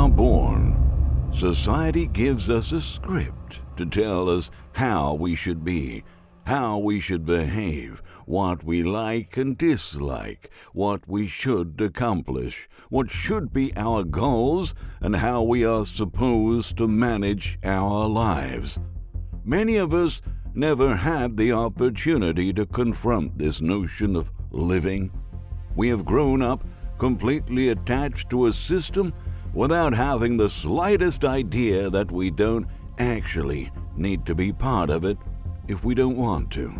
are born, society gives us a script to tell us how we should be, how we should behave, what we like and dislike, what we should accomplish, what should be our goals, and how we are supposed to manage our lives. Many of us never had the opportunity to confront this notion of living. We have grown up completely attached to a system without having the slightest idea that we don't actually need to be part of it if we don't want to.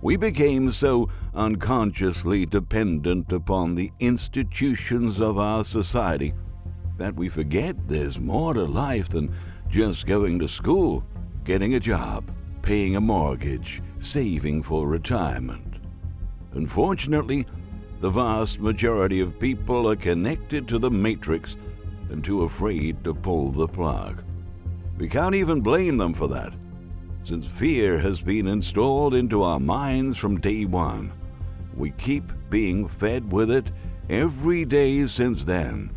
We became so unconsciously dependent upon the institutions of our society that we forget there's more to life than just going to school, getting a job, paying a mortgage, saving for retirement. Unfortunately, the vast majority of people are connected to the matrix and too afraid to pull the plug. We can't even blame them for that, since fear has been installed into our minds from day one. We keep being fed with it every day since then,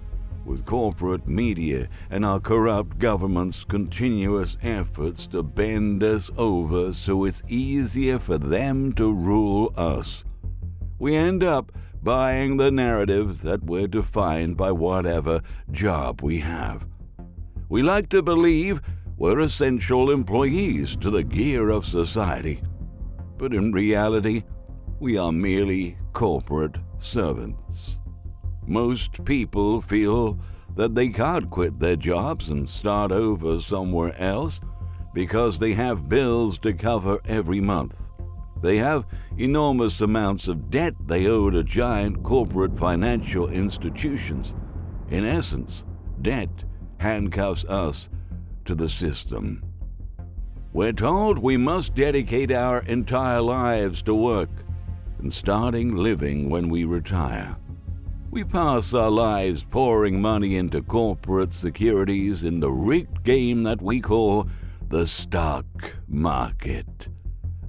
with corporate media and our corrupt government's continuous efforts to bend us over so it's easier for them to rule us. We end up buying the narrative that we're defined by whatever job we have. We like to believe we're essential employees to the gear of society, but in reality, we are merely corporate servants. Most people feel that they can't quit their jobs and start over somewhere else because they have bills to cover every month. They have enormous amounts of debt they owe to giant corporate financial institutions. In essence, debt handcuffs us to the system. We're told we must dedicate our entire lives to work and starting living when we retire. We pass our lives pouring money into corporate securities in the rigged game that we call the stock market.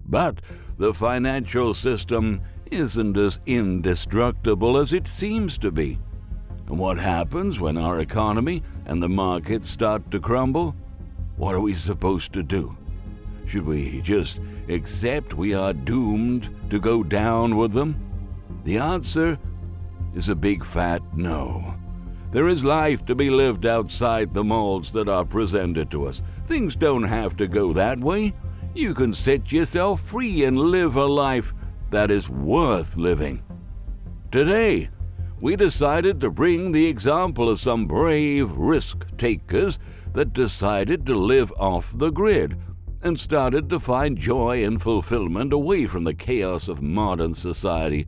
But the financial system isn't as indestructible as it seems to be. And what happens when our economy and the markets start to crumble? What are we supposed to do? Should we just accept we are doomed to go down with them? The answer is a big fat no. There is life to be lived outside the molds that are presented to us. Things don't have to go that way. You can set yourself free and live a life that is worth living. Today, we decided to bring the example of some brave risk-takers that decided to live off the grid and started to find joy and fulfillment away from the chaos of modern society.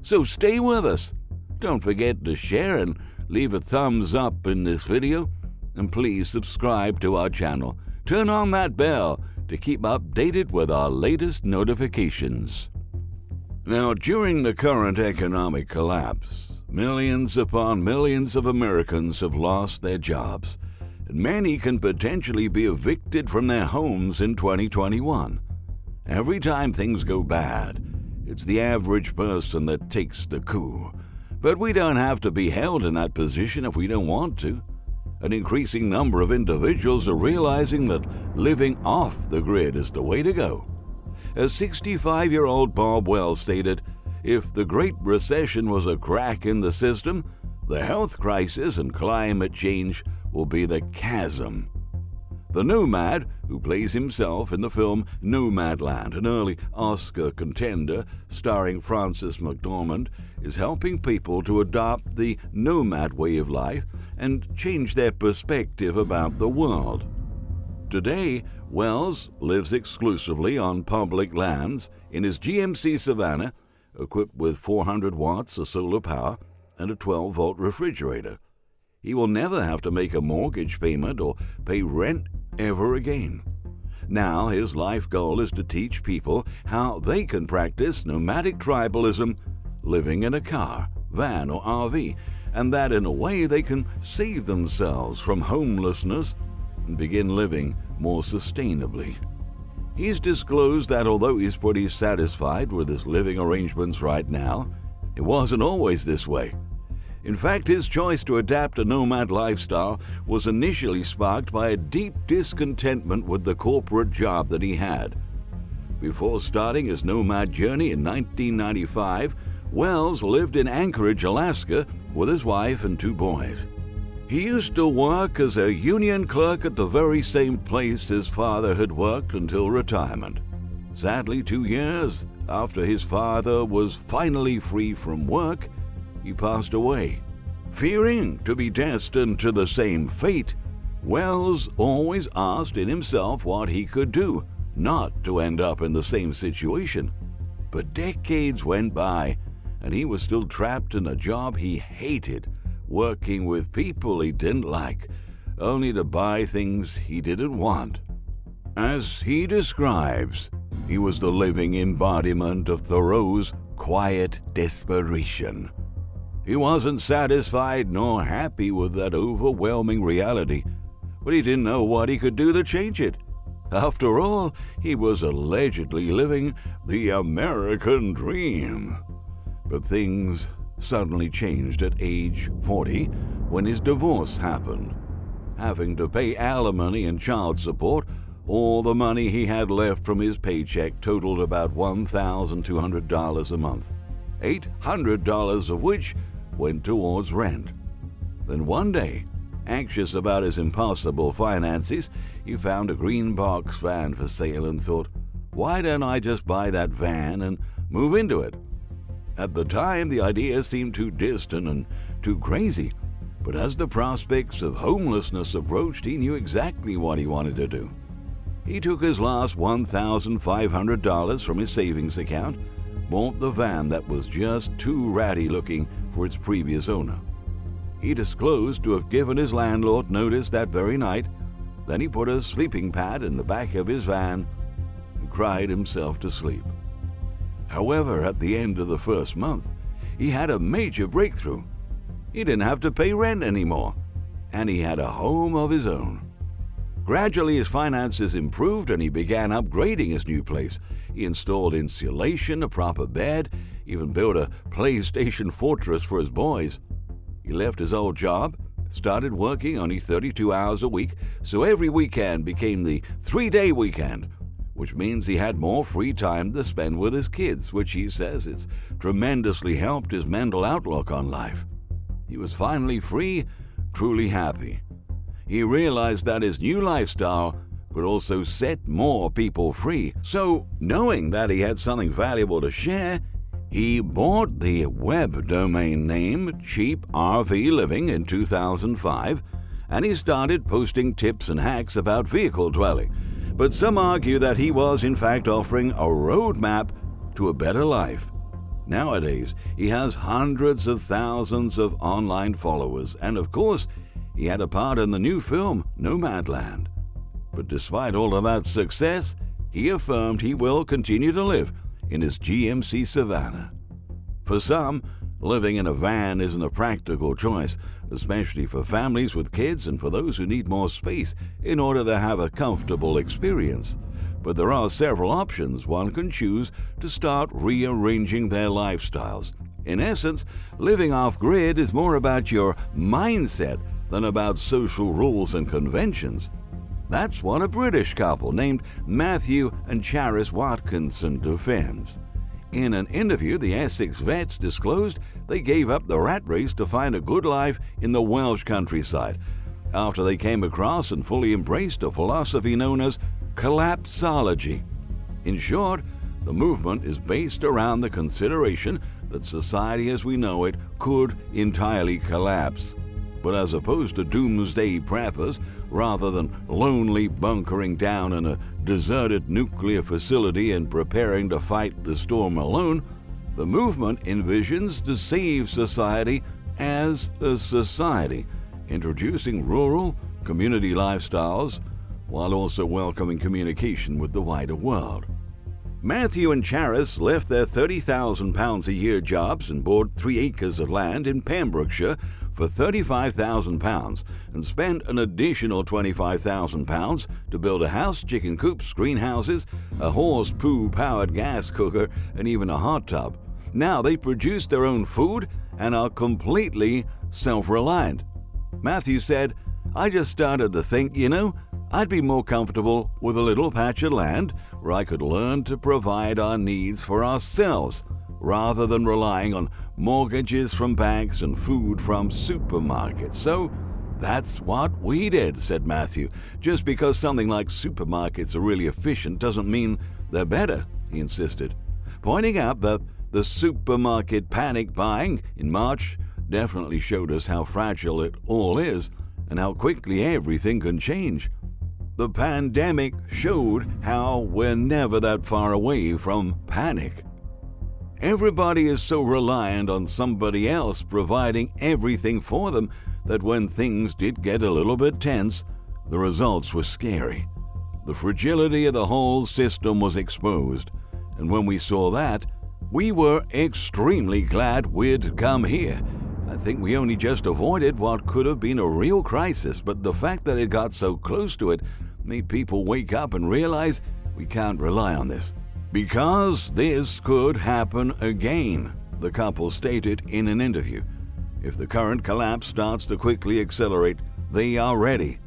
So stay with us. Don't forget to share and leave a thumbs up in this video, and please subscribe to our channel. Turn on that bell to keep updated with our latest notifications. Now, during the current economic collapse, millions upon millions of Americans have lost their jobs, and many can potentially be evicted from their homes in 2021. Every time things go bad, it's the average person that takes the coup. But we don't have to be held in that position if we don't want to. An increasing number of individuals are realizing that living off the grid is the way to go. As 65-year-old Bob Wells stated, if the Great Recession was a crack in the system, the health crisis and climate change will be the chasm. The nomad, who plays himself in the film Nomadland, an early Oscar contender starring Frances McDormand, is helping people to adopt the nomad way of life and change their perspective about the world. Today, Wells lives exclusively on public lands in his GMC Savana, equipped with 400 watts of solar power and a 12-volt refrigerator. He will never have to make a mortgage payment or pay rent ever again. Now his life goal is to teach people how they can practice nomadic tribalism, living in a car, van, or RV, and that in a way they can save themselves from homelessness and begin living more sustainably. He's disclosed that although he's pretty satisfied with his living arrangements right now, it wasn't always this way. In fact, his choice to adapt a nomad lifestyle was initially sparked by a deep discontentment with the corporate job that he had. Before starting his nomad journey in 1995, Wells lived in Anchorage, Alaska, with his wife and 2 boys. He used to work as a union clerk at the very same place his father had worked until retirement. Sadly, 2 years after his father was finally free from work, he passed away. Fearing to be destined to the same fate, Wells always asked in himself what he could do not to end up in the same situation. But decades went by, and he was still trapped in a job he hated, working with people he didn't like, only to buy things he didn't want. As he describes, he was the living embodiment of Thoreau's quiet desperation. He wasn't satisfied nor happy with that overwhelming reality, but he didn't know what he could do to change it. After all, he was allegedly living the American dream. But things suddenly changed at age 40 when his divorce happened. Having to pay alimony and child support, all the money he had left from his paycheck totaled about $1,200 a month, $800 of which went towards rent. Then one day, anxious about his impossible finances, he found a green box van for sale and thought, why don't I just buy that van and move into it? At the time, the idea seemed too distant and too crazy, but as the prospects of homelessness approached, he knew exactly what he wanted to do. He took his last $1,500 from his savings account, bought the van that was just too ratty looking for its previous owner. He disclosed to have given his landlord notice that very night. Then he put a sleeping pad in the back of his van and cried himself to sleep. However, at the end of the first month, he had a major breakthrough. He didn't have to pay rent anymore, and he had a home of his own. Gradually, his finances improved, and he began upgrading his new place. He installed insulation, a proper bed, even built a PlayStation fortress for his boys. He left his old job, started working only 32 hours a week, so every weekend became the 3-day weekend, which means he had more free time to spend with his kids, which he says it's tremendously helped his mental outlook on life. He was finally free, truly happy. He realized that his new lifestyle could also set more people free. So, knowing that he had something valuable to share, he bought the web domain name Cheap RV Living in 2005, and he started posting tips and hacks about vehicle dwelling. But some argue that he was in fact offering a roadmap to a better life. Nowadays, he has hundreds of thousands of online followers, and of course, he had a part in the new film Nomadland. But despite all of that success, he affirmed he will continue to live in his GMC Savana. For some, living in a van isn't a practical choice, especially for families with kids and for those who need more space in order to have a comfortable experience. But there are several options one can choose to start rearranging their lifestyles. In essence, living off-grid is more about your mindset than about social rules and conventions. That's what a British couple named Matthew and Charis Watkinson defends. In an interview, the Essex vets disclosed they gave up the rat race to find a good life in the Welsh countryside after they came across and fully embraced a philosophy known as collapsology. In short, the movement is based around the consideration that society as we know it could entirely collapse. But as opposed to doomsday preppers, rather than lonely bunkering down in a deserted nuclear facility and preparing to fight the storm alone, the movement envisions to save society as a society, introducing rural, community lifestyles while also welcoming communication with the wider world. Matthew and Charis left their £30,000 a year jobs and bought 3 acres of land in Pembrokeshire for £35,000 and spent an additional £25,000 to build a house, chicken coops, greenhouses, a horse poo-powered gas cooker, and even a hot tub. Now they produce their own food and are completely self-reliant. Matthew said, "I just started to think, I'd be more comfortable with a little patch of land where I could learn to provide our needs for ourselves, rather than relying on mortgages from banks and food from supermarkets. So that's what we did," said Matthew. "Just because something like supermarkets are really efficient doesn't mean they're better," he insisted, pointing out that the supermarket panic buying in March definitely showed us how fragile it all is and how quickly everything can change. The pandemic showed how we're never that far away from panic. Everybody is so reliant on somebody else providing everything for them that when things did get a little bit tense, the results were scary. The fragility of the whole system was exposed, and when we saw that, we were extremely glad we'd come here. I think we only just avoided what could have been a real crisis, but the fact that it got so close to it made people wake up and realize we can't rely on this. Because this could happen again, the couple stated in an interview. If the current collapse starts to quickly accelerate, they are ready.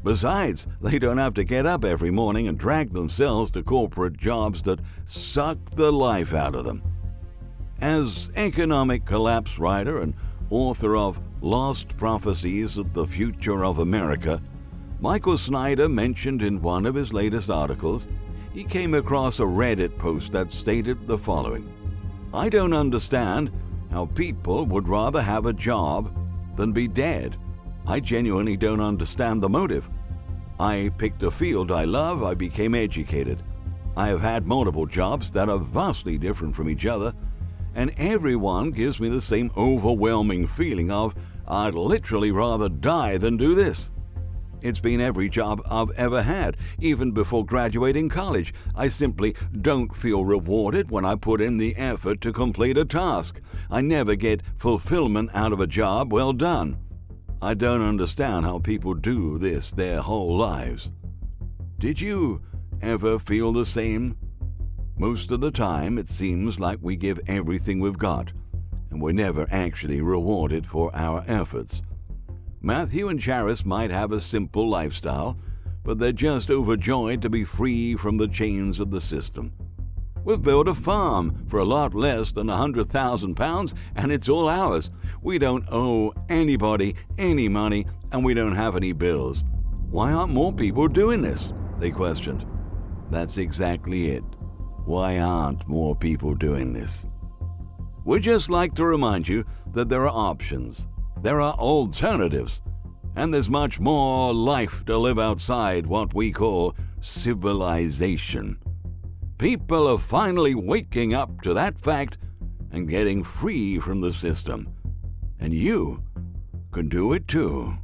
Besides, they don't have to get up every morning and drag themselves to corporate jobs that suck the life out of them. As economic collapse writer and author of Lost Prophecies of the Future of America, Michael Snyder mentioned in one of his latest articles he came across a Reddit post that stated the following: "I don't understand how people would rather have a job than be dead. I genuinely don't understand the motive. I picked a field I love, I became educated. I have had multiple jobs that are vastly different from each other, and everyone gives me the same overwhelming feeling of, I'd literally rather die than do this. It's been every job I've ever had, even before graduating college. I simply don't feel rewarded when I put in the effort to complete a task. I never get fulfillment out of a job well done. I don't understand how people do this their whole lives." Did you ever feel the same? Most of the time, it seems like we give everything we've got, and we're never actually rewarded for our efforts. Matthew and Charis might have a simple lifestyle, but they're just overjoyed to be free from the chains of the system. "We've built a farm for a lot less than £100,000, and it's all ours. We don't owe anybody any money, and we don't have any bills. Why aren't more people doing this?" they questioned. That's exactly it. Why aren't more people doing this? We'd just like to remind you that there are options. There are alternatives, and there's much more life to live outside what we call civilization. People are finally waking up to that fact and getting free from the system. And you can do it too.